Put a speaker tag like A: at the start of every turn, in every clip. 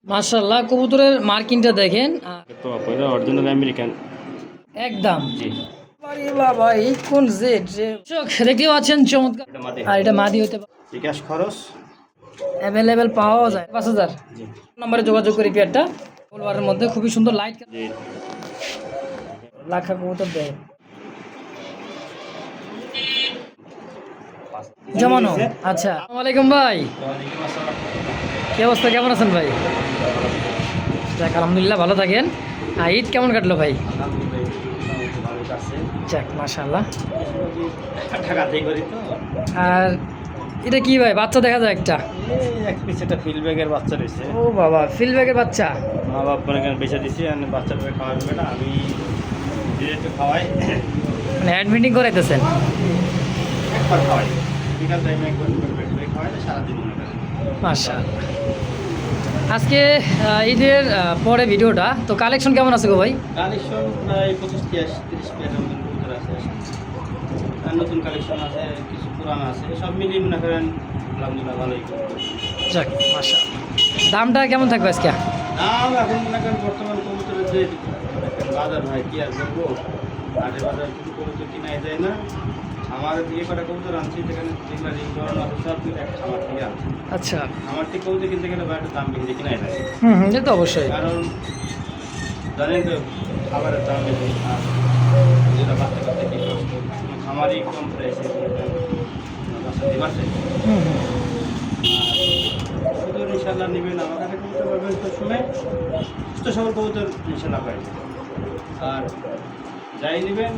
A: মাশাআল্লাহ কবুতরের মার্কিংটা দেখেন
B: তো পয়লা অরিজিনাল আমেরিকান
A: একদম।
B: জি।
A: আরে বাবা এই কোন জেড যে চোখ দেখতে পাচ্ছেন চমৎকার।
B: এটা মাদি।
A: আর এটা মাদি হতে পারে,
B: বিকাশ খরচ
A: অ্যাভেলেবেল পাওয়া যায় 5000
B: জি
A: নম্বরে যোগাযোগ করি। পেয়ারটা গোলবারের মধ্যে খুবই সুন্দর লাইট
B: জি।
A: লাখা কবুতর দেয় জমানো। আচ্ছা, আসসালামু আলাইকুম ভাই,
B: ওয়ালাইকুম আসসালাম।
A: কি অবস্থা, কেমন আছেন ভাই? যাক আলহামদুলিল্লাহ ভালো থাকেন। ঈদ কেমন কাটলো ভাই?
B: আলহামদুলিল্লাহ ভালো আছে।
A: যাক মাশাআল্লাহ।
B: ঢাকাতেই করি তো।
A: আর এটা কি ভাই, বাচ্চা দেখা যায় একটা?
B: এই এক পিস একটা ফিল্ডব্যাগের বাচ্চা রয়েছে।
A: ও বাবা, ফিল্ডব্যাগের বাচ্চা।
B: মা বাপ মনে করেন বেঁচে দিছি আর বাচ্চাটাকে খাওয়াবে না, আমি নিজে একটু খাওয়াই।
A: মানে অ্যাডমিটিং করাইতেছেন?
B: একবার খাওয়াই, বিকাল টাইমে একবার পেট করে খাওয়াই, সারাদিন মনে করেন।
A: মাশাআল্লাহ। আজকে ঈদের পরে ভিডিওটা তো কালেকশন কেমন আছে গো ভাই?
B: কালেকশন প্রায় 25-30 পেয়ারের মতন কবুতর আছে। আর নতুন কালেকশন আছে, কিছু পুরানো আছে, সব মিলিয়ে মনে করেন আলহামদুলিল্লাহ ভালোই কবুতর।
A: যাক মাশাআল্লাহ। দামটা কেমন থাকবে আজকে?
B: দাম এখন মনে করেন বর্তমান কবুতরের যে বাজার ভাই কি আর করবো, হাটের বাজার কিছু কবুতর কিনাই যায় না। আমাদের দিকে কটা কবুতর আনছি, সেখানে যেগুলো রিং করানো আছে সব কিন্তু এক খামার থেকে আনছি।
A: আচ্ছা।
B: আমার থেকে কবুতর কিনতে গেলে ভাই একটা দাম বেশি কিনাই যায়,
A: এটা তো অবশ্যই।
B: কারণ জানেন তো খাবারের দাম বেশি, আর যেটা বাচ্চা কাচ্চা কি কষ্ট, খামারই কম প্রাইসে বাচ্চা দিবাসে। কবুতর ইনশাল্লাহ নেবেন, আমার কাছে কবুতর পাবেন তো সময় সুস্থ সবল কবুতর ইনশাল্লাহ পাই। আর যাই নেবেন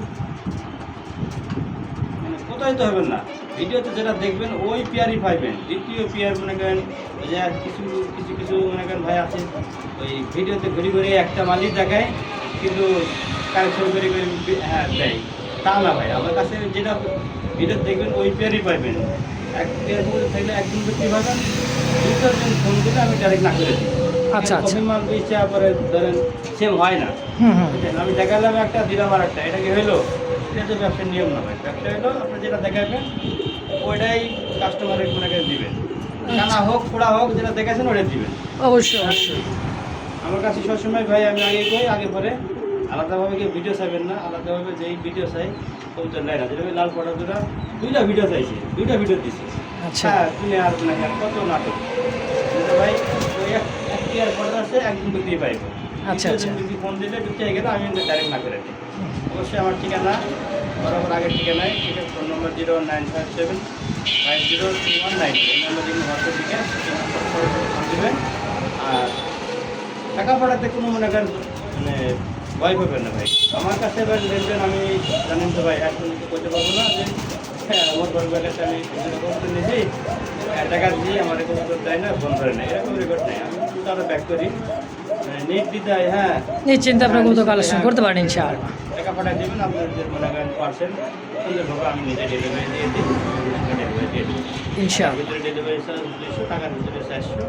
B: মানে কোথায় তো হবেন না, ভিডিওতে যেটা দেখবেন ওই পেয়ারই পাইবেন। দ্বিতীয় পেয়ার মনে করেন ওই যে কিছু কিছু কিছু মনে করেন ভাই আছে, ওই ভিডিওতে ঘুরে ঘুরে একটা মালিক দেখায় কিন্তু কালেকশন করে করে হ্যাঁ দেয়, তা না ভাই। আমার কাছে যেটা ভিডিও দেখবেন ওই পেয়ারই পাইবেন। এক পেয়ার মধ্যে থাকলে একজন ব্যক্তি পাবেন, দুজন ফোন দিলে আমি ডাইরেক্ট না করে দিই।
A: আচ্ছা আচ্ছা।
B: কফি মাল ইচ্ছা পরে ধরেন সেম হয় না। বুঝলেন? আমি দেখালাম একটা, দিলাম আর একটা, এটা কি হইলো? এটা তো ব্যবসার নিয়ম না ভাই। ব্যবসা হলো আপনি যেটা দেখাবেন ওইটাই কাস্টমারের আপনাকে দিবেন, কানা হোক পোড়া হোক, যেটা দেখাচ্ছেন ওটাই দিবেন।
A: অবশ্যই অবশ্যই।
B: আমার কাছে সবসময় ভাই আমি আগে কই আগে পরে আলাদাভাবে কেউ ভিডিও চাইবেন না, আলাদাভাবে যেই ভিডিও চাই কবুতর নেয় না। যেটা লাল পড়া দুটা দুইটা ভিডিও চাইছি, দুইটা ভিডিও দিছি।
A: আচ্ছা।
B: হ্যাঁ তুমি আর না কত নাটক কিন্তু ভাই, ওই একটি আর পড়া আছে একদিন ব্যক্তি পাইব।
A: আচ্ছা, আচ্ছা।
B: ব্যক্তি ফোন দিলে ব্যক্তি গেলে আমি ডাইরেক্ট না করে দিই। অবশ্যই আমার ঠিকানা বরাবর আগের ঠিকানায়, ঠিক আছে। ফোন নম্বর 01957503190, এই নম্বর দিন হোয়াটসঅ্যাপ দিকে ফোন দেবেন। আর টাকা পাঠাতে কোনো মনে করেন মানে ভয় পাবেন না ভাই। আমার কাছে এবার লেনদেন আমি জানেন তো ভাই, এখন তো করতে পারবো না যে হ্যাঁ আমার পরিবার কাছে আমি কবুতর নিয়েছি, টাকা দিয়ে আমার কবুতর দেয় না, ফোন করে নেয়, এরকম রেকর্ড নেই। আমি তারা ব্যাক করি নেট দিতে হয়। হ্যাঁ
A: নিশ্চিন্তে আপনার কত কালেকশন করতে পারেন ইনশাআল্লাহ।
B: টাকা পাঠিয়ে দেবেন, আপনার যে মনে করেন পার্সেন্ট সুন্দরভাবে আমি নিজে ডেলিভারি দিয়ে দিই, ডেলিভারি দিয়ে দিই।
A: ইনশাআল্লাহ।
B: ভিতরে ডেলিভারি চার্জ 200 টাকার ভিতরে 400,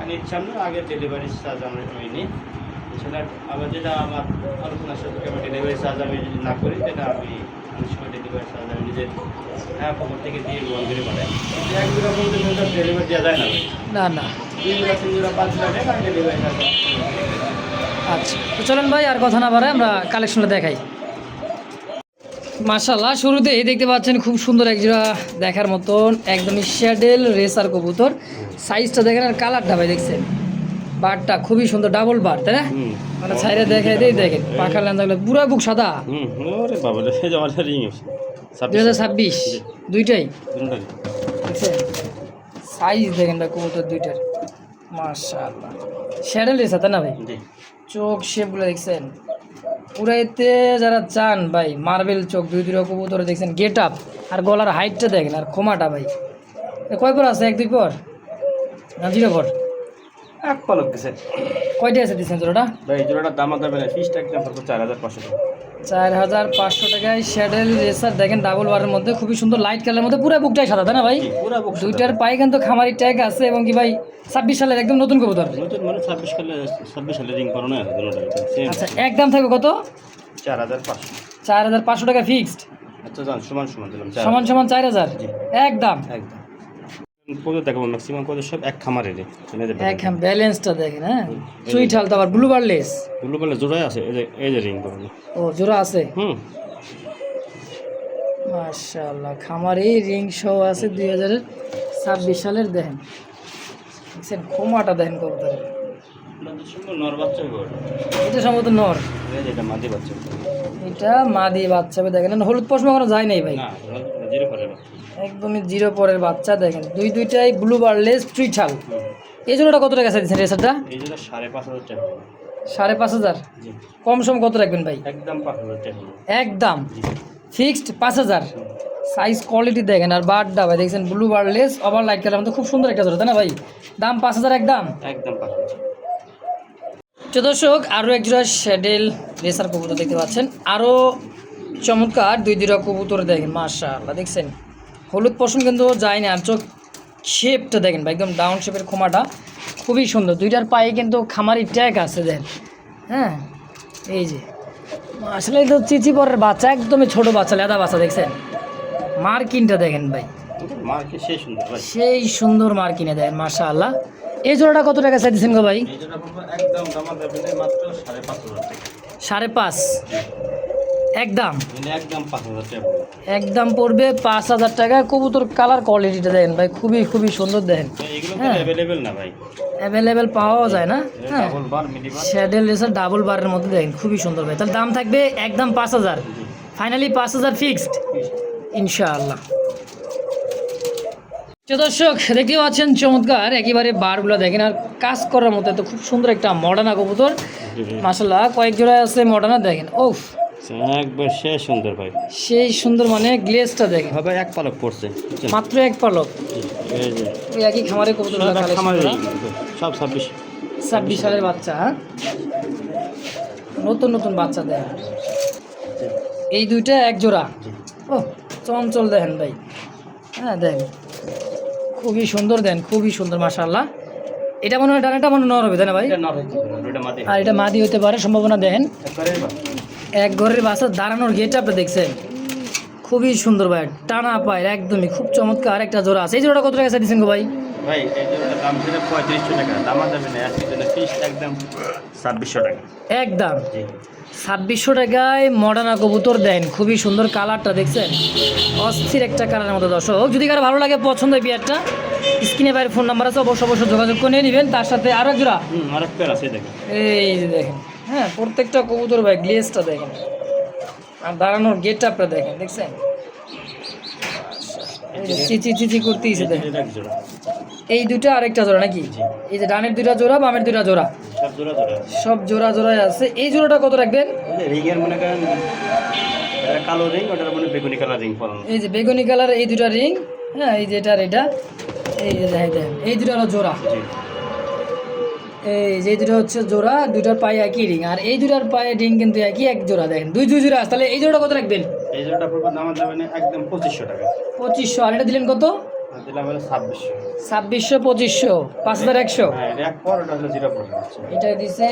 B: আর ইচ্ছা আমরা আগের ডেলিভারি চার্জ আমরা নিই। এছাড়া আবার যেটা আমার আলোচনার সাথে আমি ডেলিভারি চার্জ আমি যদি না করি, সেটা আমি অনেক সময় ডেলিভারি চার্জ আমি নিজের হ্যাঁ পকেট থেকে দিয়ে গ্রহণ করে পাঠাই। কিন্তু এক দুটা পর্যন্ত ডেলিভারি দেওয়া যায় না ভাই।
A: না না।
B: 2 জোড়া 3 জোড়া 5 জোড়া নেই, আমি ডেলিভারি চার্জ।
A: আচ্ছা তো চলেন ভাই আর কথা না বাড়াই আমরা কালেকশনটা দেখাই। মাশাআল্লাহ, শুরুতেই দেখতে পাচ্ছেন খুব সুন্দর এক জোড়া দেখার মতন একদমই শ্যাডেল রেসার কবুতর। সাইজটা দেখেন আর কালারটা ভাই দেখছেন, বারটা খুবই সুন্দর, ডাবল বার তাই না? মানে সাইডে দেখাই দেই, দেখেন পাখার লেন্দাগুলো পুরো বুক সাদা।
B: ওরে বাবা রে, এই যে আমার রিং
A: 2026 দুইটাই
B: দুটোই।
A: দেখছেন সাইজ দেখেন ভাই কবুতর দুইটার। মাশাআল্লাহ, শ্যাডেল রেসার তাই না ভাই?
B: জি
A: চোখ শেপগুলো দেখছেন পুরাইতে যারা চান ভাই, মার্বেল চোখ, দুই দুই কবুতরে দেখছেন গেট আপ আর গলার হাইটটা দেখেন আর ক্ষমাটা ভাই। কয় পর আছে, 1-2 পর না 0 পর?
B: এক পালক গেছে
A: কয়টা আছে দিচ্ছেন জোড়াটা?
B: ভাই। এই জোড়াটার দাম হবে না, ফিসটা একদম 4500 টাকা।
A: 4500 টাকায় শ্যাডেল রেসার দেখেন, ডাবল বারের মধ্যে খুবই সুন্দর লাইট কালারের মধ্যে, পুরো বুকটাই সাদা তাই না ভাই?
B: পুরা বুক
A: দুইটার পায়ে কিন্তু খামারি ট্যাগ আছে এবং কি ভাই 26 সালের একদম নতুন কবুতর।
B: নতুন মানে 26 সালে রিং করানো আছে দুটোটাই সেম।
A: আচ্ছা, একদম থাকবে কত?
B: 4500।
A: 4500 টাকা ফিক্সড,
B: আচ্ছা জান, সমান সমান দিলাম
A: সমান সমান 4000
B: জি।
A: একদম।
B: একদম কবুতর দেখাবো ম্যাক্সিমাম কবুতর সব এক খামারের
A: একদম ব্যালেন্সটা দেখেন, হ্যাঁ সুইটাল তো আবার ব্লু বারলেস,
B: ব্লু বলে জোড়াই আছে, এই যে রিং করুন।
A: ও জোড়া আছে,
B: হুম,
A: মাশাআল্লাহ খামারে রিং সহ আছে 2026 সালের। দেখেন দেখছেন খোমাটা দেখেন কবুতরের,
B: নর বাচ্চা গো,
A: এটা সম্ভবত নর,
B: এটা মাদি বাচ্চা,
A: এটা মাদি বাচ্চা। দেখেন হলুদ পশম এখনো যায় নাই ভাই,
B: না জিরো পরে বাচ্চা,
A: একদমই জিরো পরের বাচ্চা। দেখেন দুইটাই ব্লু বারলেস চুইঠাল। এই জোড়াটা কত টাকা চাইছেন রেসারটা?
B: এই জন্য 5,500 টাকা।
A: 5,500?
B: জি,
A: কম সম কত রাখবেন ভাই?
B: একদম 5,000 টাকা।
A: একদম ফিক্সড 5,000। সাইজ কোয়ালিটি দেখেন আর বারটা ভাই দেখছেন ব্লু বারলেস ওভার লাইট কালার মধ্যে খুব সুন্দর একটা জোড়া, তাই না ভাই? দাম 5,000 একদম।
B: একদম 5,000।
A: দর্শক আরও এক জোড়া শ্যাডেল রেসার কবুতর দেখতে পাচ্ছেন, আরও চমৎকার দুই জোড়া কবুতর দেখেন মাশাআল্লাহ। দেখছেন হলুদ পশম কিন্তু যায় না, আর চোখ শেপটা দেখেন ভাই একদম ডাউন শেপের, খোমাটা খুবই সুন্দর। দুইটার পায়ে কিন্তু খামারি ট্যাগ আছে দেখেন, হ্যাঁ এই যে আসলে তো চিচি পরের বাচ্চা, একদমই ছোট বাচ্চা, লেদা বাচ্চা। দেখছেন মার্কিনটা দেখেন ভাই,
B: মার্কে সেই সুন্দর ভাই,
A: সেই সুন্দর মার্কিনে দেখেন মাশাআল্লাহ। এই জোড়াটা কত টাকা চাইছেন গো ভাই?
B: এই জন্য একদম দাম দেবেন মাত্র 5,500 টাকা।
A: 5.5 একদম,
B: একদম 5,000 টাকা।
A: একদম পড়বে 5,000 টাকা। কবুতর কালার কোয়ালিটিটা দেখেন ভাই, খুবই খুবই সুন্দর। দেখেন
B: এগুলো তো
A: হ্যাঁ
B: অ্যাভেলেবেল না ভাই,
A: অ্যাভেলেবেল পাওয়া যায় না, হ্যাঁ
B: ডাবল বার মিনিমাম
A: শ্যাডেল রেসার ডাবল বারের মধ্যে দেখেন খুবই সুন্দর ভাই। তাহলে দাম থাকবে একদম 5,000, ফাইনালি 5,000 ফিক্সড ইনশাআল্লাহ। দর্শক দেখতে পাচ্ছেন চমৎকার একেবারে বারগুলো দেখেন, আর কাজ করার মতো তো খুব সুন্দর একটা মডার্না কবুতর মাশাআল্লাহ। কয়েক জোড়া আছে মডার্না দেখেন, ওফ
B: একবার সেই সুন্দর ভাই,
A: সেই সুন্দর মানে গ্লেজটা দেখেন,
B: ভাই এক পালক পড়ছে
A: মাত্র এক পালক।
B: এই যে
A: ওই একই খামারে কবুতর
B: সব
A: 26 সালের বাচ্চা, হ্যাঁ নতুন নতুন বাচ্চা দেখেন। এই দুইটা এক জোড়া, ও চঞ্চল দেখেন ভাই, হ্যাঁ দেখেন খুবই সুন্দর, দেন খুবই সুন্দর মাশাআল্লাহ। এটা মনে হয় ডানাটা মনে নর হবে তাই না ভাই? আর এটা মাদি হতে পারে সম্ভাবনা। দেখেন এক ঘরের বাচ্চা, দাঁড়ানোর গেট আপটা দেখছেন খুবই সুন্দর ভাই, টানা পায় একদমই খুব চমৎকার একটা জোড়া আছে। এই জোড়াটা কত টাকা চাইছেন গো ভাই?
B: ভাই এই জোড়াটার দাম ছিল 3500 টাকা, দাম যাবে না আজকে জন্য ফিক্স একদম 2600 টাকা।
A: একদম
B: জি
A: 2600 টাকায় মডার্না কবুতর দেন, খুবই সুন্দর কালারটা দেখছেন, অস্থির একটা কালারের মতো। দর্শক যদি কারো ভালো লাগে পছন্দ এই বিয়ারটা, স্ক্রিনে বাইরের ফোন নাম্বার আছে, অবশ্যই যোগাযোগ করে নিয়ে নেবেন। তার সাথে আরো এক জোড়া
B: আরেক পেয়ার আছে দেখেন,
A: এই যে দেখেন, হ্যাঁ প্রত্যেকটা কবুতর ভাই গ্লেজটা দেখেন আর দাঁড়ানোর গেট আপটা দেখেন, দেখছেন এই যে চিচি চিচি করতেইছে দেখেন।
B: এক জোড়া
A: এই দুটো আরেকটা জোড়া নাকি? এই যে ডানের দুইটা জোড়া, বামের দুইটা জোড়া,
B: সব জোড়া জোড়া
A: সব জোড়া জোড়ায় আছে। এই জোড়াটা কত রাখবেন?
B: রিংয়ের মনে করেন এটা কালো রিং, ওটার মনে বেগুনি কালার রিং পরানো।
A: এই যে বেগুনি কালার এই দুটা রিং, হ্যাঁ এই যে এটার এটা, এই যে দেখেন এই দুটো হলো জোড়া,
B: জি
A: এই যে দুটো হচ্ছে জোড়া, দুটার পায়ে একই রিং, আর এই দুটার পায়ে রিং কিন্তু একই, এক জোড়া দেখেন দুই জোড়া আছে। তাহলে এই জোড়া কত রাখবেন?
B: এই জোড়াটা পড়বে দাম যাবে না একদম 2500 টাকা।
A: 2500। আর এটা দিলেন কত?
B: দিলাম হলো 2600।
A: 2600 2500 5100।
B: হ্যাঁ এটা এক পর, ওটা হলো জিরো পর হচ্ছে।
A: এটা দিছে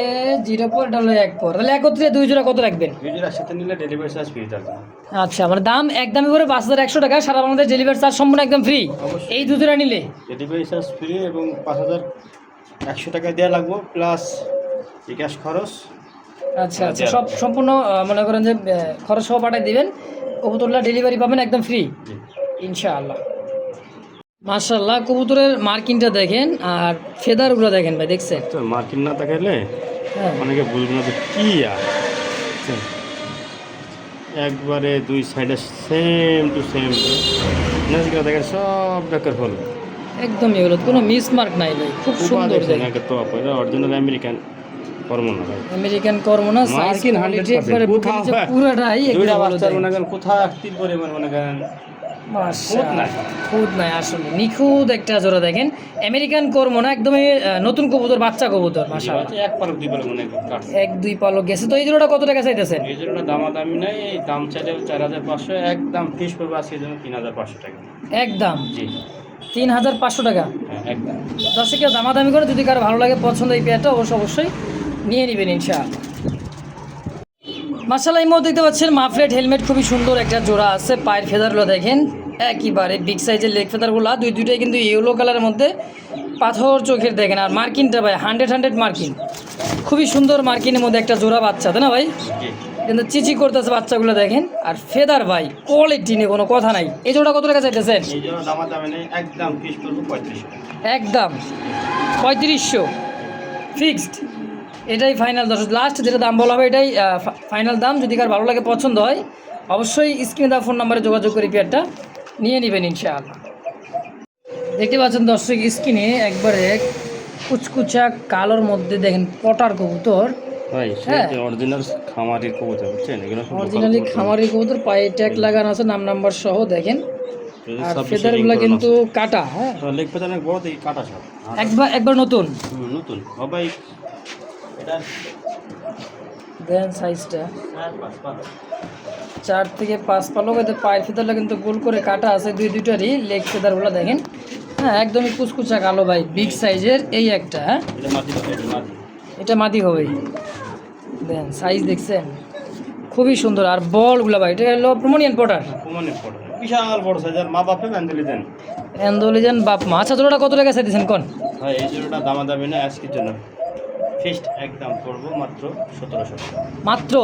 A: 0 পর, এটা হলো 1 পর। তাহলে একত্রে দুই জোড়া কত রাখবেন?
B: দুই জোড়া একসাথে নিলে ডেলিভারি চার্জ ফ্রি থাকবে।
A: আচ্ছা মানে দাম একদমই করে 5100 টাকা, সারা বাংলাদেশ ডেলিভারি চার্জ সম্পূর্ণ একদম ফ্রি এই দুই জোড়া নিলে।
B: ডেলিভারি চার্জ ফ্রি এবং 5100 টাকা দেওয়া লাগবে প্লাস বিকাশ খরচ।
A: আচ্ছা আচ্ছা সব সম্পূর্ণ মনে করেন যে খরচ সহ পাঠিয়ে দিবেন, কবুতরটা ডেলিভারি পাবেন একদম ফ্রি ইনশাআল্লাহ। মাশাআল্লাহ কবুতরের মার্কিংটা দেখেন আর ফেদারগুলো দেখেন ভাই, দেখছেন
B: তো মার্কিন না দেখাইলে
A: হ্যাঁ
B: অনেকে বুঝবে না যে কি আর একবারে দুই সাইডে সেম টু সেম নাচগুলো দেখেন সব বেকার হল,
A: একদমই এগুলো কোনো মিস মার্ক নাই ভাই, খুব সুন্দর দেখেন।
B: তো অরিজিনাল আমেরিকান কর্ম না ভাই,
A: আমেরিকান কর্ম না, সাইজ
B: মার্কিন 100%
A: পুরোটাই
B: দুইটা বাচ্চার মনে করেন কোথাও একটির পরিমাণ মনে করেন
A: খুদ নাই, আসলে নিখুঁত একটা জোড়া দেখেন। আমেরিকান কর্ম না, একদমই নতুন কবুতর, বাচ্চা কবুতর মাশাআল্লাহ।
B: এক পালক দুই পালক মনে কাটছে,
A: এক দুই পালক গেছে। তো এই জোড়াটা কত টাকা চাইতেছেন?
B: এই জন্য দামাদামি নাই, এই দাম চাইলে 4500, একদম ফিক্স করবো আজকের জন্য 3500 টাকা
A: একদম
B: জি
A: 3500 টাকা।
B: হ্যাঁ একদম
A: দর্শকের দামাদামি করে যদি কারো ভালো লাগে পছন্দ এই পেয়ারটা অবশ্যই নিয়ে নেবেন ইনশাআল্লাহ। মাশাআল্লাহ এই মধ্যে দেখতে পাচ্ছেন মাফলেট হেলমেট খুবই সুন্দর একটা জোড়া আছে, পায়ের ফেদারগুলো দেখেন একইবারে বিগ সাইজের লেগ ফেদারগুলা দুইটাই কিন্তু ইয়েলো কালারের মধ্যে পাথর চোখের দেখেন। আর মার্কিনটা ভাই 100 মার্কিন, খুবই সুন্দর মার্কিনের মধ্যে একটা জোড়া বাচ্চা, তাই না ভাই?
B: জি
A: কিন্তু চিচি করতেছে বাচ্চাগুলো দেখেন। আর ফেদার ভাই কোয়ালিটি নিয়ে কোনো কথা নাই। এই জোড়া কত টাকা চাইতেছেন?
B: এই জন্য দামা দামে নেই, একদম ফিক্স করবো 3500 টাকা।
A: একদম 3500 ফিক্সড, এটাই ফাইনাল। দর্শক লাস্ট যেটা দাম বলা হবে এটাই ফাইনাল দাম। যদি কার ভালো লাগে পছন্দ হয় অবশ্যই স্ক্রিনে দেওয়া ফোন নাম্বারে যোগাযোগ করে পেয়ারটা নিয়ে নেবেন ইনশাআল্লাহ। দেখতে পাচ্ছেন দর্শক স্ক্রিনে একবারে কুচকুচা কালোর মধ্যে দেখেন পটার কবুতর।
B: ভাই
A: হ্যাঁ।
B: সেটা অরিজিনাল খামারের কবুতর বুঝছেন, এগুলো সব
A: অরিজিনালি
B: local
A: খামারি কবুতর, পায়ে ট্যাগ লাগানো আছে নাম নাম্বার সহ দেখেন।
B: কবুতর।
A: আর
B: 26
A: ফেদারগুলো
B: ring
A: কিন্তু
B: করানো
A: কাটা, হ্যাঁ
B: আছে। লেগ পেছনে বড় থেকে কাটা সব।
A: একবার নতুন
B: নতুন ও ভাই, এটা
A: দেন সাইজটা
B: 4-5 পা।
A: 4 থেকে 5 পালক। এতে পায়ের ফেদারটা কিন্তু গোল করে কাটা আছে দুইটারই লেগ ফেদারগুলো দেখেন। হ্যাঁ একদমই কুচকুচা কালো ভাই, বিগ সাইজের এই একটা। হ্যাঁ
B: এটা মাটি হবে, এটা মাটি।
A: এটা মাদি হবে। দেন সাইজ দেখছেন খুবই সুন্দর। আর বলগুলো ভাই এটা হলো প্রমোনিয়ান পটার,
B: প্রমাণের পড়ে বিশাল বড় সাইজের, মা বাপে বান্ধলি দেন।
A: অ্যান্ডোলিজান বাপ মা। আচ্ছা জোড়াটা কত টাকা চাইতেছেন কোন?
B: ভাই এই জোড়াটা দামা দামি না, আজকের জন্য ফিক্সড একদম করবো মাত্র 1700 টাকা।
A: মাত্র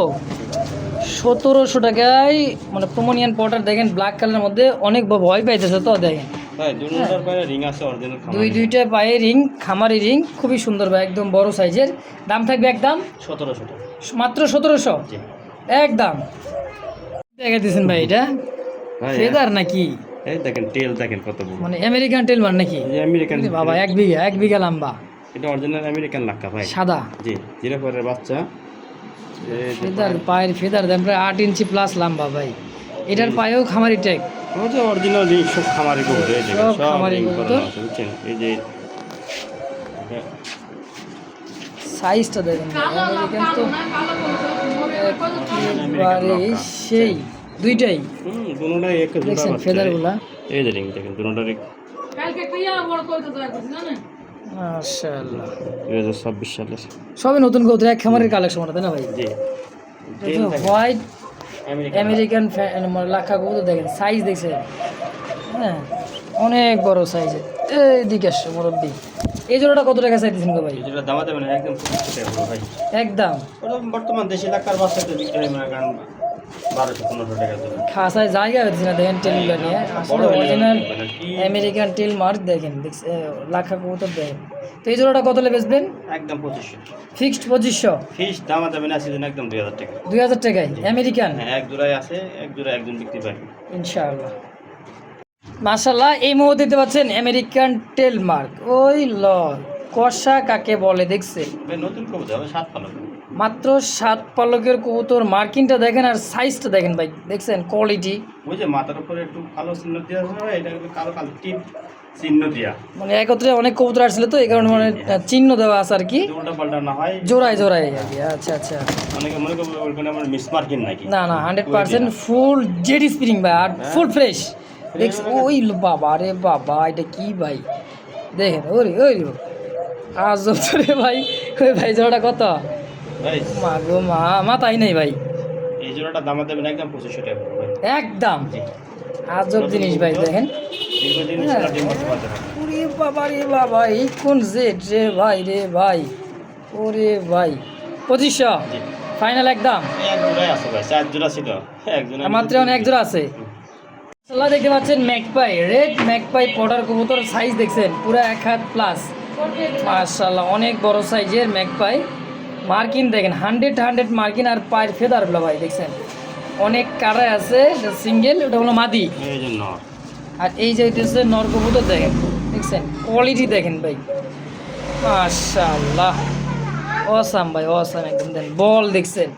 A: 1700 টাকায়, মানে প্রমোনিয়ান পটার দেখেন ব্ল্যাক কালারের মধ্যে অনেক ভয় পাইতেছে তো দেখেন।
B: ভাই দুটোটার পায়ে রিং আছে অরিজিনাল খামার।
A: দুইটা পায়ে রিং, খামারি রিং, খুবই সুন্দর ভাই, একদম বড় সাইজের। দাম থাকবে একদম
B: 1700 টাকা।
A: মাত্র 1700
B: জি
A: একদম। দেখা দিয়েছেন ভাই এটা
B: ভাই
A: ফেদার নাকি?
B: এই দেখেন টেল দেখেন কত বড়,
A: মানে আমেরিকান টেলমার নাকি?
B: এই যে আমেরিকান
A: আরে বাবা 1 বিঘা লম্বা,
B: এটা অরিজিনাল আমেরিকান লাক্কা ভাই।
A: সাদা
B: জি জিরো পরের বাচ্চা। এই যে
A: ফেদার, পায়ের ফেদার দেন প্রায় 8 ইঞ্চি প্লাস লম্বা ভাই। এটার পায়েও খামারি ট্যাগ,
B: ওই যে অরিজিনাল রিং সব খামারি কবুতর, এই দেখেন
A: সব
B: সব
A: খামারি
B: রিং
A: কবুতর।
B: করানো আছে বুঝছেন। এই যে
A: সাইজটা দেখেন ভাই, আমেরিকান তো একেবারে সেই দুইটাই
B: দুটোটাই এক জোড়া
A: দেখছেন
B: বাচ্চা।
A: ফেদারগুলা।
B: এই যে রিং দেখেন দুটোটারই
A: মাশাআল্লাহ
B: 2026 সালের।
A: সবই নতুন কবুতর, এক খামারের কালেকশন তাই না ভাই?
B: জি
A: হোয়াইট
B: আমেরিকান
A: আমেরিকান মানে লাক্ষা কবুতর দেখেন, সাইজ দেখছেন? হ্যাঁ অনেক বড় সাইজের। এইদিকে আসছে মুরব্বী। এই জোড়াটা কত টাকা চাইতেছেন গো ভাই?
B: এই যেটা দামা দেবেন একদম 25 টাকা পুরো ভাই।
A: একদম
B: ওটা বর্তমান দেশি লাক্কার বাচ্চাতে বিক্রি হয় মনে করেন 1200-1500 টাকা জোড়া।
A: খাসায় জায়গা হচ্ছে না দেখেন টেলগুলো নিয়ে। আসলে অরিজিনাল
B: মানে কি
A: আমেরিকান টেল মার্ক দেখেন, লাক্ষা কবুতর দেখেন। তো এই জোড়াটা কত বেচবেন?
B: একদম 2500
A: ফিক্সড 2500,
B: ফিস দামা দেবেন আছে একদম 2000 টাকা।
A: 2000 টাকায় আমেরিকান
B: হ্যাঁ এক জোড়ায় আছে, এক জোড়া একজন বিক্রি পায়।
A: ইনশাআল্লাহ। মাশাআল্লাহ এই মুহূর্তে দেখতে পাচ্ছেন আমেরিকান টেল মার্ক। ওই ল কষা কাকে বলে দেখছে?
B: ভাই নতুন কবুতর হবে 7 পালক।
A: মাত্র 7 পালকের কবুতর। মার্কিনটা দেখেন আর সাইজটা দেখেন ভাই, দেখছেন কোয়ালিটি?
B: ওই যে মাথার উপরে একটু কালো চিহ্ন দেওয়া আছে, এটা কিন্তু কালো কালো টিপ চিহ্ন দেওয়া,
A: মানে একত্রে অনেক কবুতর আসছিল তো এই কারণে মানে চিহ্ন দেওয়া আছে আর কি,
B: উল্টা পাল্টা না হয়।
A: জোড়ায় জোড়ায় আর কি। আচ্ছা আচ্ছা,
B: অনেকে মনে করবে ওখানে আমার মিস মার্কিং নাকি।
A: না না 100% ফুল জেড স্প্রিং ভাই, আর ফুল ফ্রেশ দেখছি। ওই বাবা রে বাবা, এটা কি ভাই দেখেন? ওরে ওই আজব তো রে ভাই। ওই ভাই জোড়াটা কত?
B: ভাই
A: মা গো মা, মাথাই নেই ভাই।
B: এই জোড়াটা দামা দেবেন একদম 2500 টাকা ভাই।
A: একদম
B: জি
A: আজব জিনিস ভাই দেখেন।
B: দীর্ঘদিন
A: হ্যাঁ।
B: সারা দিন করতে পারতে না।
A: ওরে বাবা রে বাবা, এই কোন জেড রে ভাই রে ভাই? ওরে ভাই 2500
B: জি
A: ফাইনাল একদম।
B: এক জোড়াই আছে ভাই, 4 জোড়া ছিল, এক জোড়া
A: মাত্র অনেক জোড়া আছে। মাশাআল্লাহ দেখতে পাচ্ছেন ম্যাকপাই, রেড ম্যাকপাই পটার কবুতর। সাইজ দেখছেন পুরো 1 হাত প্লাস। মাশাআল্লাহ অনেক বড় সাইজের ম্যাকপাই। মার্কিন দেখেন 100 মার্কিন। আর পায়ের ফেদারগুলো ভাই দেখছেন অনেক কারায় আছে। সিঙ্গেল, ওটা হলো মাদি।
B: এই জন্য
A: আর এই যে হইতেছে নর কবুতর দেখেন, দেখছেন কোয়ালিটি দেখেন ভাই। মাশাআল্লাহ অসাম ভাই অসাম একদম। দেন বল দেখছেন?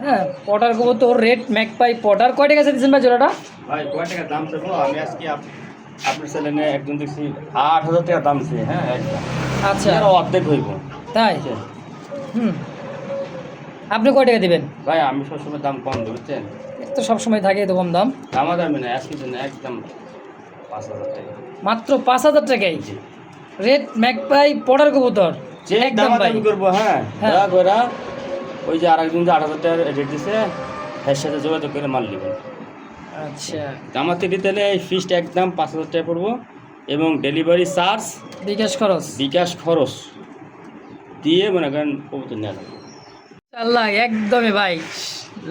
A: হ্যাঁ পটার কবুতর রেড ম্যাকপাই পটার। কয় টাকা দিচ্ছেন ভাই জোড়াটা?
B: ভাই কয় টাকা দাম দেবো আমি আজকে আপনার চ্যানেলে একজন দেখছি 8000 টাকা দাম আছে। হ্যাঁ একদম
A: আচ্ছা
B: এর অর্ধেক হইব।
A: তাই? হুম, আপনি কয় টাকা দিবেন?
B: ভাই আমি সবসময় দাম কম দেবো বুঝছেন,
A: এর তো সবসময় থাকে তো কম দাম।
B: দামা দামি না, আজকের জন্য একদম 5000 টাকা।
A: মাত্র 5000 টাকায়
B: জি
A: রেড ম্যাকপাই পটার কবুতর
B: যে
A: একদম
B: দামা
A: ভাই।
B: দামি করবো। হ্যাঁ
A: হ্যাঁ।
B: দয়া করে ওই যে আরেকজন যে 8000 টাকা রেট দিছে এর সাথে যোগাযোগ করে মাল নেবেন।
A: আচ্ছা,
B: জামাতে দিতে এই ফিক্সড একদম 5,000 টাকা পড়বো, এবং ডেলিভারি চার্জ বিকাশ খরচ দিয়ে মনে করেন কবুতর নেওয়া যাবে।
A: আল্লাহ একদমই ভাই,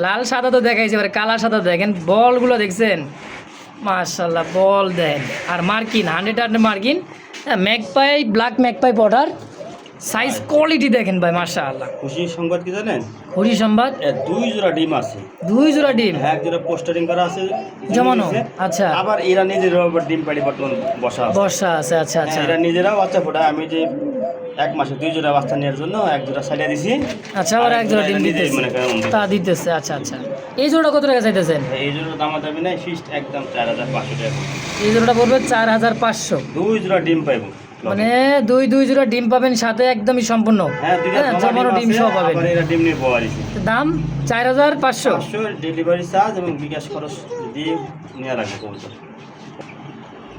A: লাল সাদা তো দেখাইছে, এবার কালার সাদা দেখেন, বলগুলো দেখছেন মাশাআল্লাহ, বল দেন আর মার্কিন 100 মার্কিন, magpie black magpie Potter size quality দেখেন ভাই মাশাআল্লাহ।
B: খুশির সংবাদ কি জানেন?
A: খুশি সংবাদ,
B: 2 জোড়া ডিম আছে,
A: 2 জোড়া ডিম,
B: এক জোড়া পোস্টারিং করা আছে
A: জমানো। আচ্ছা,
B: আবার এরা নিজেরাও আবার ডিম পাড়ি বর্তমান বসা
A: আছে। আচ্ছা আচ্ছা,
B: এরা নিজেরাও বাচ্চা ফোটায়। আমি যে 1 মাসে 2 জোড়া বাচ্চা নেওয়ার জন্য 1 জোড়া সাইডে দিছি।
A: আচ্ছা, আর 1 জোড়া ডিম দিতেছে, তা দিতেছে। আচ্ছা আচ্ছা, এই জোড়া কত টাকা চাইতেছেন?
B: এই জোড়া দাম দামি নাই, ফিক্সড একদম 4,500 টাকা।
A: এই জোড়াটা পড়বে 4,500।
B: 2 জোড়া ডিম পাইবো,
A: মানে দুই জোড়া ডিম পাবেন, সাথে একদমই সম্পূর্ণ জমানো ডিম সহ পাবেন।
B: ডিম নিয়ে পাওয়ারিছি,
A: দাম 4,500।
B: ডেলিভারি চার্জ এবং বিকাশ খরচ দিয়ে নেওয়া লাগবে কবুতর।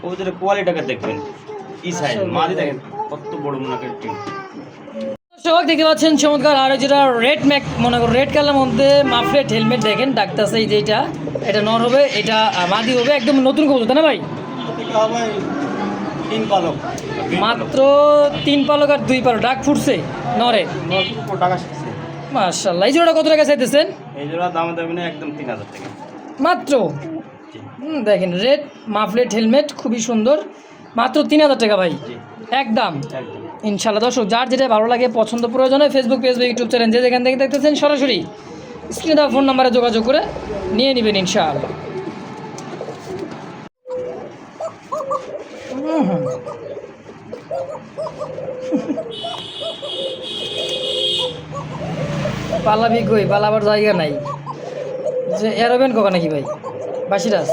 B: কবুতরের কোয়ালিটিটাকে দেখবেন, কি সাইজ মাদি দেখেন কত বড় মুনাকের ডিম।
A: দর্শক দেখতে পাচ্ছেন চমৎকার আরো যেটা রেড ম্যাক, মনে করো রেড কালার মধ্যে মাফলেট হেলমেট দেখেন ডাকতেছে, এই যে এটা নর হবে, এটা মাদি হবে, একদম নতুন কবুতর তাই না ভাই?
B: 3 পালক,
A: মাত্র 3 পালক আর 2 পালক, ডাক ফুটছে নরে,
B: টাকা শিখছে।
A: মাশাআল্লাহ। এই জোড়া কত টাকা চাইতেছেন?
B: এই জোড়া দাম দামি না, একদম 3,000 টাকা
A: মাত্র। দেখেন রেড মাফলেট হেলমেট খুবই সুন্দর, মাত্র 3,000 টাকা ভাই, একদম ইনশাআল্লাহ। দর্শক যার যেটা ভালো লাগে, পছন্দ প্রয়োজনে ফেসবুক পেজ বা ইউটিউব চ্যানেল যে যেখান থেকে দেখতেছেন সরাসরি স্ক্রিনে দেওয়া ফোন নাম্বারে যোগাযোগ করে নিয়ে নেবেন ইনশাআল্লাহ। পালাবি কই, পালাবার জায়গা নাই, যে এরোবেন কখন নাকি ভাই? বাসিরাজ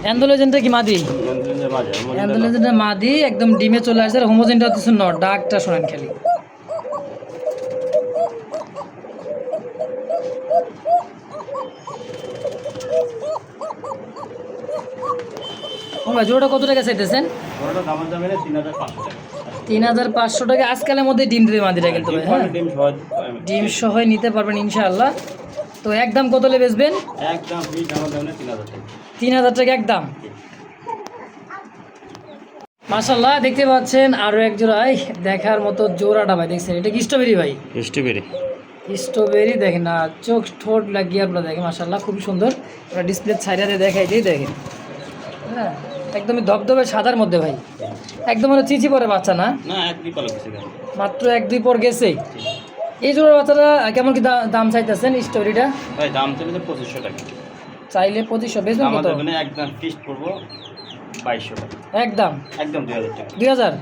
A: অ্যান্ডোলেজেন্টটা কি মাদি? অ্যান্ডোলেজেন্টটা মাদি, একদম ডিমে চলে আসছে। আর হোমোজেনটা হচ্ছে নর, ডাকটা শোনেন খালি। ও ভাই জোড়াটা কত টাকা চাইতেছেন? 3,500 টাকা। আজকালের মধ্যে ডিম দেবে মাদিটা কিন্তু ভাই, হ্যাঁ ডিম সহ নিতে পারবেন ইনশাআল্লাহ। তো একদম কত হলে বেচবেন?
B: একদম
A: 3,000 টাকা একদম। মাশাআল্লাহ দেখতে পাচ্ছেন আরো এক জোড়াই দেখার মতো জোড়াটা ভাই, দেখছেন এটা কি স্ট্রবেরি ভাই? স্ট্রবেরি দেখেন না, চোখ ঠোঁট লাগিয়ে আপনারা দেখেন মাশাআল্লাহ খুব সুন্দর। আমরা ডিসপ্লে ছাইড়াতে দেখাই দিই, দেখেন হ্যাঁ একদমই ধবধবে সাদার মধ্যে ভাই, একদম মানে চিচি পরে বাচ্চা না, মাত্র 1-2 পর গেছে। এই জোড়ার বাচ্চাটা কেমন কি দাম চাইতেছেন স্ট্রবেরিটা?
B: ভাই দাম চাইলে 2,500 টাকা,
A: চাইলে 2,500, বেচবেন কত?
B: একদম ফিক্সড করব 2,200 টাকা,
A: একদম
B: 2,000 টাকা।
A: 2,000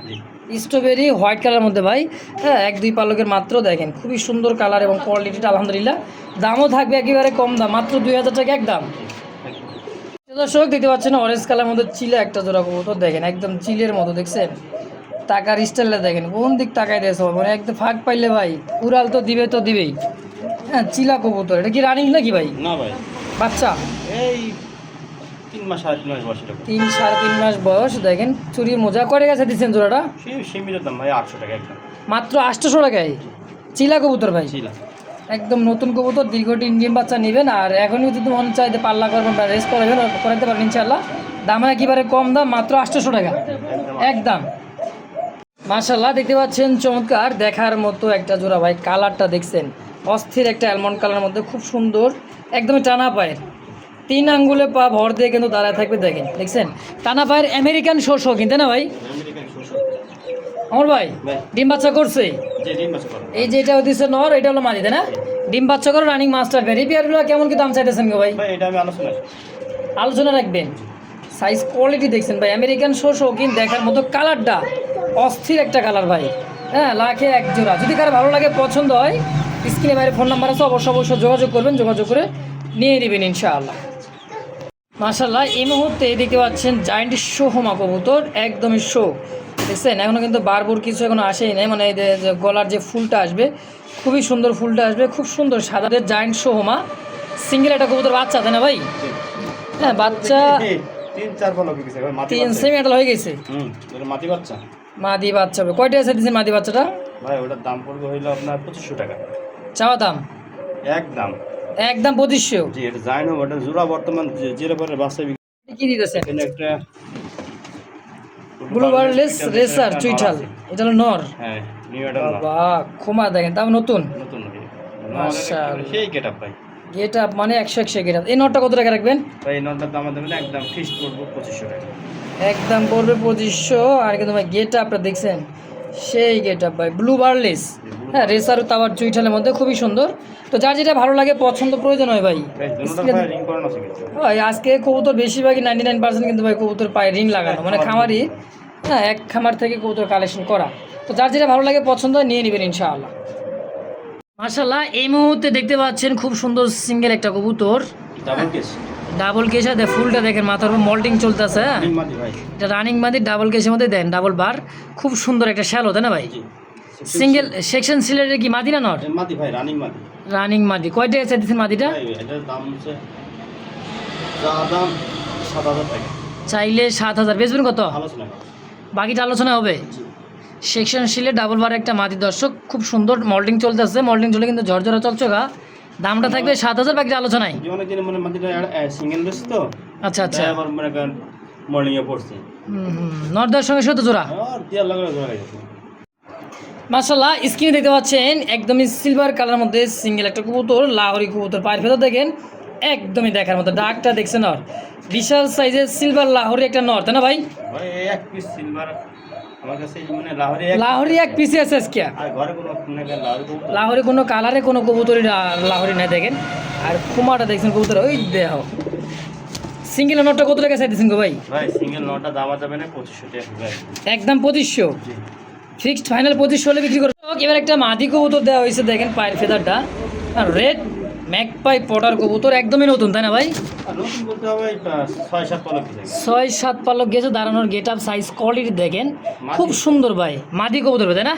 A: স্ট্রবেরি হোয়াইট কালার মধ্যে ভাই, হ্যাঁ 1-2 পালকের মাত্র, দেখেন খুবই সুন্দর কালার এবং কোয়ালিটিটা আলহামদুলিল্লাহ। দামও থাকবে একেবারে কম দাম, মাত্র 2,000 টাকা একদম। দর্শক দেখতে পাচ্ছেন অরেঞ্জ কালার মধ্যে চিলে একটা জোড়া কবুতর, দেখেন একদম চিলের মতো, দেখছেন টাকার স্টাইলটা দেখেন, কোন দিক তাকাই দিয়েছে মানে একদম ফাঁক পাইলে ভাই উড়াল তো দিবেই। হ্যাঁ চিলা কবুতর, এটা কি রানিং নাকি ভাই?
B: না ভাই
A: বাচ্চা
B: এই 3 মাস 3.5 মাস বয়স,
A: 3-3.5 মাস বয়স। দেখেন চুরির মোজা করে গেছে দিচ্ছেন জোড়াটা,
B: সীমিত দাম ভাই 800 টাকা একদম,
A: মাত্র 800 টাকায় চিলা কবুতর ভাই, একদম নতুন কবুতর, দীর্ঘদিন ডিম বাচ্চা নেবেন। আর এখনই যদি মন চাইতে পাল্লা করবেন বা রেস্ট করাবেন, করাতে পারবেন ইনশাআল্লাহ। দাম একেবারে কম দাম, মাত্র 800 টাকা একদম। মাশাআল্লাহ দেখতে পাচ্ছেন চমৎকার দেখার মতো একটা জোড়া ভাই, কালারটা দেখছেন অস্থির একটা অ্যালমন্ড কালার মধ্যে, খুব সুন্দর, একদমই টানা পায়ের, 3 আঙ্গুলে পা ভর দিয়ে কিন্তু দাঁড়ায় থাকবে, দেখছেন টানা পায়ের আমেরিকান শোষ কিনতে না ভাই? আমার ভাই ডিম বাচ্চা করছে, এই যে এটা হচ্ছে নর, এটা হলো মাদি তাই না? ডিম বাচ্চা করে রানিং মাস্টার পেয়ার। এই পেয়ারগুলো কেমন কি দাম চাইতেছেন গো ভাই?
B: এটা আমি
A: আলোচনা রাখবেন। সাইজ কোয়ালিটি দেখছেন ভাই, আমেরিকান শৌখিন, দেখার মতো কালারটা অস্থির একটা কালার ভাই, হ্যাঁ 1,00,000 এক জোড়া। যদি কারো ভালো লাগে পছন্দ হয়, স্ক্রিনে বাইরে ফোন নাম্বার আছে, অবশ্যই যোগাযোগ করবেন, যোগাযোগ করে নিয়ে নেবেন ইনশাআল্লাহ। মাশাআল্লাহ এই মুহূর্তে দেখতে পাচ্ছেন জায়ান্ট শো হোমা কবুতর, একদমই শো, দেখছেন এখনও কিন্তু বারবার কিছু এখনো আসেই নাই, মানে গলার যে ফুলটা আসবে খুবই সুন্দর, ফুলটা আসবে খুব সুন্দর সাদাদের জায়ান্ট শো হোমা, সিঙ্গেল একটা কবুতর বাচ্চা তাই না ভাই? হ্যাঁ বাচ্চা
B: 3-4 পালক হয়ে গেছে ভাই,
A: 3 সেমি হয়ে গেছে,
B: এটা মাদি বাচ্চা।
A: মাদি বাচ্চা হবে, কয়টা এসে দিয়েছেন মাদি বাচ্চাটা?
B: ভাই ওটার দাম পড়বে হইলো আপনার 2,500 টাকা
A: চাওয়া দাম,
B: একদম
A: একদম 2500।
B: জি এটা জাইন হবে, এটা জোড়া বর্তমান যেটা পরে বাচ্চা
A: কি দিতেছেন?
B: এখানে একটা
A: ব্লু বার্ডলেস রেসার চুইঠাল, এটা হলো নর।
B: হ্যাঁ নিউ এডাল না,
A: বাবা খোমা দেখেন, তাও নতুন।
B: নতুন
A: মাশাআল্লাহ।
B: সেই গেটআপ ভাই।
A: গেট আপ মানে 100 গেট আপ। এই নটটা কত টাকা রাখবেন?
B: ভাই এই নটটার দাম দেবেন একদম ফিক্সড করবো 2500 টাকা।
A: একদম পড়বে 2500। আর কিন্তু ভাই গেট আপটা দেখছেন, সেই গেট আপ ভাই, ব্লু বার্ডলেস। হ্যাঁ রেসার তাওয়ার চুইঠালের মধ্যে খুবই সুন্দর। তো যার যেটা ভালো লাগে পছন্দ প্রয়োজন হয় ভাই।
B: ভাই দুটোটার ভাই রিং করানো আছে কিন্তু।
A: ভাই আজকে কবুতর বেশিরভাগই 99% কিন্তু ভাই কবুতর পায়ে রিং লাগানো, মানে খামারি, হ্যাঁ এক খামার থেকে কবুতর কালেকশন করা। তো যার যেটা ভালো লাগে পছন্দ হয় নিয়ে নেবেন ইনশাআল্লাহ। মাশাআল্লাহ এই মুহূর্তে দেখতে পাচ্ছেন খুব সুন্দর সিঙ্গেল একটা কবুতর,
B: ডাবল কেস
A: ডাবল কেশ। আর ফুলটা দেখেন, মাথার উপর মল্টিং চলতেছে। হ্যাঁ
B: রিং মাদি ভাই।
A: এটা রানিং মাদি, ডাবল কেশের মধ্যে দেন ডাবল বার, খুব সুন্দর একটা শ্যালো, তাই না ভাই?
B: জি
A: সিঙ্গেল সেকশন সিলেটের কি মাদি না নর?
B: মাদি ভাই, রানিং মাদি।
A: রানিং মাদি। কয়টা এসে দিচ্ছেন মাদিটা?
B: ভাই এটার দাম হচ্ছে যা দাম 7000 টাকা।
A: চাইলে 7000, বেচবেন কত?
B: আলোচনা করো।
A: বাকিটা আলোচনা হবে। সেকশন শিলে ডাবল বার একটা মাদি দর্শক, খুব সুন্দর মল্টিং চলতেছে। মল্টিং চলে কিন্তু ঝরঝরা চকচকা। দামটা থাকবে 7000, বাকিটা আলোচনায়।
B: যে অনেক দিন মানে মাদিটা সিঙ্গেল রয়েছে তো,
A: আচ্ছা আচ্ছা।
B: তাই আবার মনে করেন মর্নিং এ পড়ছে
A: নর্দার সঙ্গে সত্য জোড়া।
B: আর দেওয়ার লাগে জোড়া গেছে।
A: মাশাআল্লাহ স্ক্রিনে দেখতে পাচ্ছেন একদমই সিলভার কালার মধ্যে সিঙ্গেল একটা কবুতর, লাহোরি কবুতর। পায়ের ভেতর দেখেন একদমই দেখার মতো, ডাকটা দেখছেন নর, বিশাল সাইজের সিলভার লাহোরি একটা নর, তাই না ভাই?
B: ভাই এই এক পিস সিলভার আমার কাছে মানে
A: লাহোরি এক পিসে আছে আজকে।
B: আর ঘরে কোনো মনে করেন
A: লাহোরি কোনো কালারে কোনো কবুতরই লাহোরি নাই দেখেন। আর খুমাটা দেখছেন কবুতর, ওই দেহ। সিঙ্গেল নটটা কত টাকা চাইতেছেন গো ভাই?
B: ভাই সিঙ্গেল নটা দাম যাবে না 2500 টাকা ভাই।
A: একদম 2500,
B: জি
A: ফিক্সড ফাইনাল 2500 হলে বিক্রি করে। এবার একটা মাদি কবুতর দেওয়া হয়েছে দেখেন, পায়ের ফেদারটা আর রেড ম্যাকপাই পটার কবুতর, একদমই নতুন, তাই না ভাই?
B: আর নতুন বলতে হবে 6-7 পালক গেছে।
A: 6-7 পালক গেছে, দাঁড়ানোর গেট আপ সাইজ কোয়ালিটি দেখেন খুব সুন্দর ভাই, মাদি কবুতর তাই না?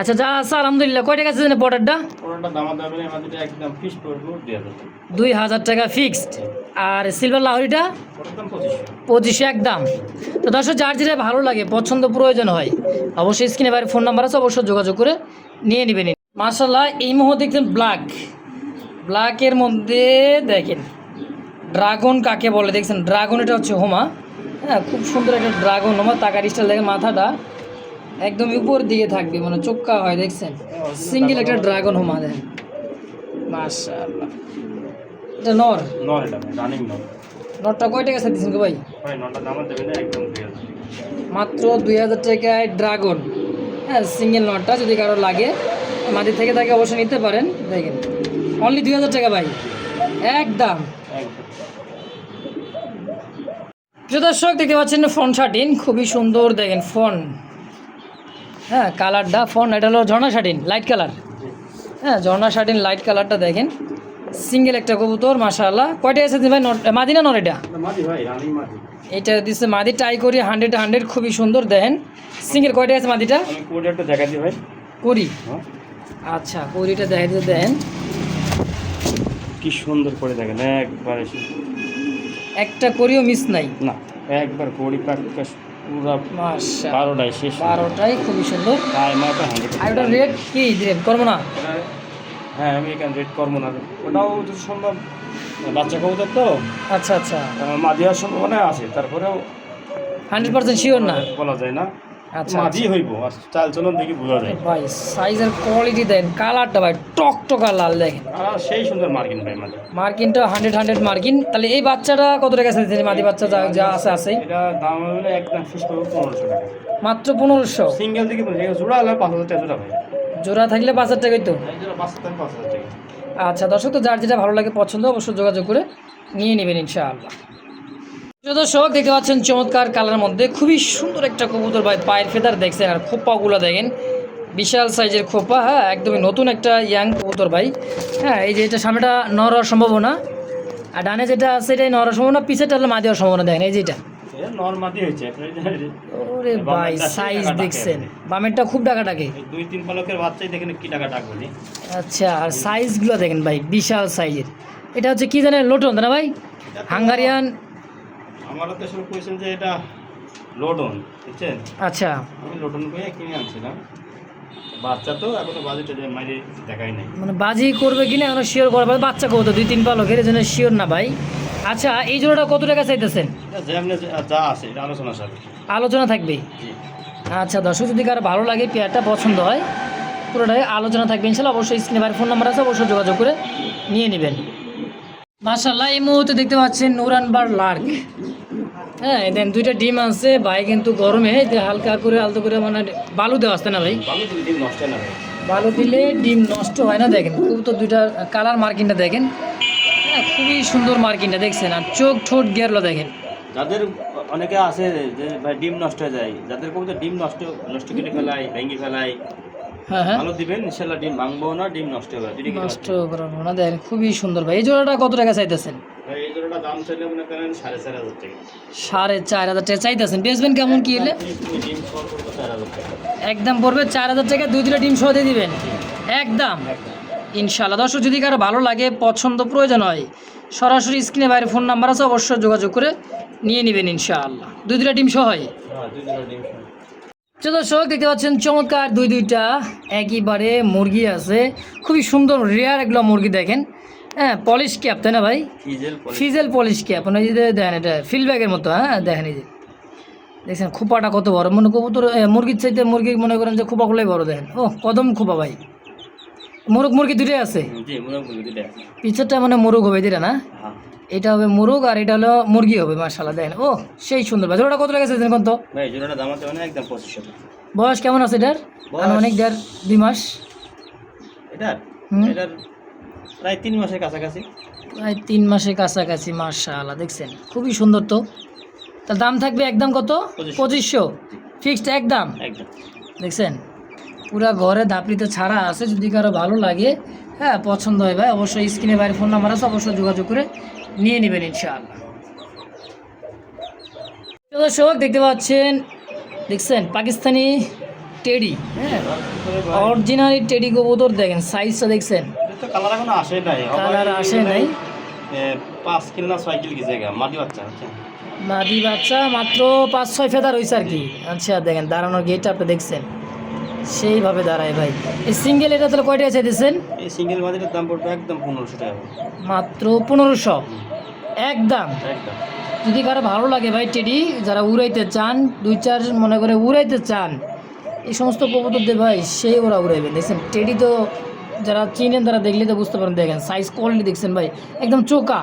A: আচ্ছা যা আছে আলহামদুলিল্লাহ। কয় টাকা আছে পটারটা?
B: পুরোটা দাম যাবে না, আমাদের একদম ফিক্সড করবো 2000 টাকা।
A: 2000 টাকা ফিক্সড। আর সিলভার লাহরিটা
B: ওটার দাম 2500।
A: 2500 একদম। তো দর্শক যার যেটা ভালো লাগে পছন্দ প্রয়োজন হয় অবশ্যই স্ক্রিনে বাইরে ফোন নাম্বার আছে, অবশ্যই যোগাযোগ করে নিয়ে নেবেন। মাশাআল্লাহ এই মুহূর্তে দেখছেন ব্ল্যাকের মধ্যে দেখেন ড্রাগন কাকে বলে দেখছেন, ড্রাগন এটা হচ্ছে হোমা। হ্যাঁ খুব সুন্দর একটা ড্রাগন হোমা, তাকার স্টাইল দেখেন, মাথাটা একদম উপর দিকে থাকবে, মানে চোক্কা হয় দেখছেন। সিঙ্গেল একটা ড্রাগন হোমা দেখেন, মাশাআল্লাহ। এটা নর,
B: এটা রানিং
A: নরটা কয় টাকা দিচ্ছেন গো ভাই?
B: ভাই নটা দাম দেবে না একদম 2000 টাকা।
A: মাত্র 2000 টাকায় ড্রাগন। হ্যাঁ সিঙ্গেল নটটা যদি কারো লাগে মাদি থেকে তাকে অবশ্যই নিতে পারেন। দেখেন অনলি 2000 টাকা ভাই, একদম। প্রিয় দর্শক দেখতে পাচ্ছেন ফোন 13 খুবই সুন্দর দেখেন ফোন। হ্যাঁ কালারটা ফোন, এটা হলো ঝর্ণা 13 লাইট কালার। হ্যাঁ ঝর্ণা 13 লাইট কালারটা দেখেন, সিঙ্গেল একটা কবুতর মাশাআল্লাহ। কয়টা আছে ভাই? মাদি না নর? এটা
B: মাদি ভাই, রানিং মাদি।
A: এটা দিচ্ছে মাদি, ট্রাই করি 100 খুবই সুন্দর দেখেন। সিঙ্গেল কয়টা আছে মাদিটা?
B: আমি কোডটা একটু দেখাই দিই ভাই।
A: করি
B: হ্যাঁ
A: আচ্ছা, করিটা দেখাই দিতে দেন।
B: কি সুন্দর করে দেখেন একবারে
A: একটা করিও মিস নাই
B: না, একবার কোডি পাক্কা পুরো
A: মাশাআল্লাহ।
B: 12টাই শেষ।
A: 12টাই খুবই সুন্দর।
B: আর মাপে 100।
A: আর ওটা রেট কি দিবেন করবো না?
B: হ্যাঁ আমি এখানে রেট করবো না, ওটাও যদি সম্ভব বাচ্চা কবুতর তো।
A: আচ্ছা আচ্ছা,
B: মাদি হওয়ার সম্ভাবনা আছে, তারপরেও
A: 100% শিওর না।
B: বলা যায় না।
A: আচ্ছা
B: মাদি হইব, আর চাল চলন দেখি বোঝা যায়।
A: ভাই সাইজের কোয়ালিটি দেন, কালারটা ভাই টকটকা লাল দেখেন,
B: আর সেই সুন্দর মার্কিন ভাই মাদি।
A: মার্কিনটা 100 মার্কিন। তাহলে এই বাচ্চাটা কত টাকা আছে? মাদি বাচ্চা যা আছে আছে
B: এটা দাম হলে একদম ফিক্স করবো 1500 টাকা।
A: মাত্র 1500।
B: সিঙ্গেল থেকে জোড়া হলে 5000 টাকা জোড়া ভাই।
A: জোড়া থাকলে 5000 টাকাই তো।
B: এই জোড়া 5000 টাকা।
A: আচ্ছা দর্শক, তো যার যেটা ভালো লাগে পছন্দ অবশ্যই যোগাযোগ করে নিয়ে নেবেন ইনশাআল্লাহ। দর্শক দেখতে পাচ্ছেন চমৎকার কালার মধ্যে খুবই সুন্দর একটা কবুতর ভাই, পায়ের ফেদার দেখছেন আর খোপাগুলো দেখেন বিশাল সাইজের খোপা। হ্যাঁ একদমই নতুন একটা ইয়াং কবুতর ভাই। হ্যাঁ এই যে এটা সামনেটা নর হওয়ার সম্ভাবনা, আর ডানে যেটা আছে এটাই নর হওয়ার সম্ভাবনা, পিছেটা হলে মাদি হওয়ার সম্ভাবনা দেখেন। এই যে এটা
B: নরমাদি হয়েছে।
A: ওরে ভাই সাইজ দেখছেন, বামেরটা খুব ডাকাডাকে।
B: 2-3 পালকের বাচ্চাই দেখেন কি টাকা ডাক বলি।
A: আচ্ছা আর সাইজগুলো দেখেন ভাই বিশাল সাইজের। এটা হচ্ছে কি জানেন, লোটন না ভাই? হাঙ্গারিয়ান।
B: আমারও তো শুরু করেছেন যে এটা লোডন, বুঝছেন?
A: আচ্ছা
B: আমি লোডন করে কিনে আনছিলাম। বাচ্চা তো এখনো বাজেট মাইরে দেখাই নাই।
A: মানে বাজি করবে কিনা এখনো শিওর করা ভাই, বাচ্চা কবুতর 2-3 পালকের, এই জন্য শিওর না ভাই। আচ্ছা এই জোড়াটা কত টাকা চাইতেছেন?
B: যেমনি যা আছে এটা আলোচনা সাথে।
A: আলোচনা থাকবে।
B: জি।
A: আচ্ছা দর্শক যদি কারো ভালো লাগে, পেয়ারটা পছন্দ হয়, পুরোটাই আলোচনা থাকবে ইনশাল্লাহ। অবশ্যই স্ক্রিনে ফোন নাম্বার আছে, অবশ্যই যোগাযোগ করে নিয়ে নেবেন। মাশাআল্লাহ এই মুহূর্তে দেখতে পাচ্ছেন নুরানবার লার্ক। হ্যাঁ দেন 2টা ডিম আছে ভাই, কিন্তু গরমে যে হালকা করে আলতো করে মানে বালু দেওয়া আসতে না ভাই,
B: ভালো ডিম নষ্ট না ভাই।
A: বালু দিলে ডিম নষ্ট হয় না। দেখেন খুব তো 2টা কালার মার্কিংটা দেখেন, হ্যাঁ খুবই সুন্দর মার্কিংটা দেখছেন। আর চোখ ঠোঁট গেরলো দেখেন।
B: যাদের অনেকে আছে যে ভাই ডিম নষ্ট হয়ে যায়, যাদের কবুতর ডিম নষ্ট করে ফেলায়, ভেঙে ফেলায়,
A: হ্যাঁ হ্যাঁ
B: ভালো দিবেন ইনশাল্লাহ, ডিম ভাঙবো না, ডিম নষ্ট হবে না।
A: নষ্ট করাবো না। দেখেন খুবই সুন্দর ভাই। এই জোড়াটা কত টাকা চাইতেছেন?
B: ভাই এই জোড়াটা দাম চাইলে মনে করেন 4,500 টাকা।
A: 4,500 টাকা চাইতেছেন। বেচবেন কেমন কি হলে?
B: তুমি ডিম সর করবো 4,000 টাকা।
A: একদম পড়বে 4,000 টাকা, 2-2টা ডিম সহ দিয়ে দিবেন একদম ইনশাআল্লাহ। দর্শক যদি কারো ভালো লাগে, পছন্দ প্রয়োজন হয়, সরাসরি স্ক্রিনে বাইরে ফোন নাম্বার আছে, অবশ্যই যোগাযোগ করে নিয়ে নেবেন ইনশাআল্লাহ। 2-2টা ডিম সহ হয়।
B: হ্যাঁ 2 জোড়া ডিম সর।
A: তো দর্শক দেখতে পাচ্ছেন চমৎকার 2-2টা একইবারে মুরগি আছে, খুবই সুন্দর রেয়ার এগুলো মুরগি দেখেন। হ্যাঁ পলিশ ক্যাপ তাই না ভাই? ফিজেল পলিশ ক্যাপ, মানে এই যে দেখেন এটা ফিল্ডব্যাগের মতো। হ্যাঁ দেখেন এই যে দেখছেন খোপাটা কত বড়, মনে কবুতর মুরগির চাইতে মুরগি মনে করেন যে খোপাগুলোই বড়। দেখেন ও কদম খোপা ভাই। মোরগ মুরগি দুটোই আছে,
B: জি মুরগ দুটো আছে।
A: পিছরটা মানে মোরগ হবে যেটা না,
B: হ্যাঁ
A: এটা হবে মোরগ আর এটা হলো মুরগি হবে। মাশাআল্লাহ দেখেন ও সেই সুন্দর ভাই। ওটা কত টাকা চাইছেন কত?
B: ভাই জোড়াটা দাম আছে মানে একদম 2500 টাকা।
A: বয়স কেমন আছে এটার? অনেক 1.5-2 মাস।
B: এটার
A: হুম।
B: এটার প্রায় 3 মাসের কাছাকাছি।
A: প্রায় 3 মাসের কাছাকাছি। মাশাআল্লাহ দেখছেন খুবই সুন্দর। তো তার দাম থাকবে একদম কত? 2500 ফিক্সড একদম।
B: একদম
A: দেখছেন পুরা ঘরে ধাপড়িতে ছাড়া আছে, যদি কারো ভালো লাগে, হ্যাঁ পছন্দ হয় ভাই, অবশ্যই স্ক্রিনে বাইরে ফোন নাম্বার আছে, অবশ্যই যোগাযোগ করে নিয়ে নেবেন ইনশাআল্লাহ। তো দর্শক দেখতে পাচ্ছেন, দেখছেন পাকিস্তানি টেডি, হ্যাঁ অরিজিনালি টেডি কবুতর দেখেন, সাইজটা দেখছেন,
B: এটা তো কালার এখনো আসে নাই।
A: কালার আসে নাই।
B: 5 কিলো না 6 কিলো কি জায়গা মাটি বাচ্চা আছে।
A: মাদি বাচ্চা মাত্র 5-6 ফেদার হয়েছে আর কি। আচ্ছা দেখেন দাঁড়ানোর গেটটা আপনি দেখছেন, সেইভাবে দাঁড়ায় ভাই। এই সিঙ্গেল এটা তাহলে কয়টা চাইতেছেন?
B: এই সিঙ্গেল মাটির দাম পড়বে একদম 1500 টাকা।
A: মাত্র 1500 একদম।
B: একদম
A: যদি কারো ভালো লাগে ভাই টেডি, যারা উড়াইতে চান, 2-4 মনে করে উড়াইতে চান, এই সমস্ত কবুতর দিয়ে ভাই সেই ওরা উড়াইবে। দেখছেন টেডি তো যারা চিনেন তারা দেখলে তো বুঝতে পারেন। দেখেন সাইজ কোয়ালিটি দেখছেন ভাই, একদম চোকা।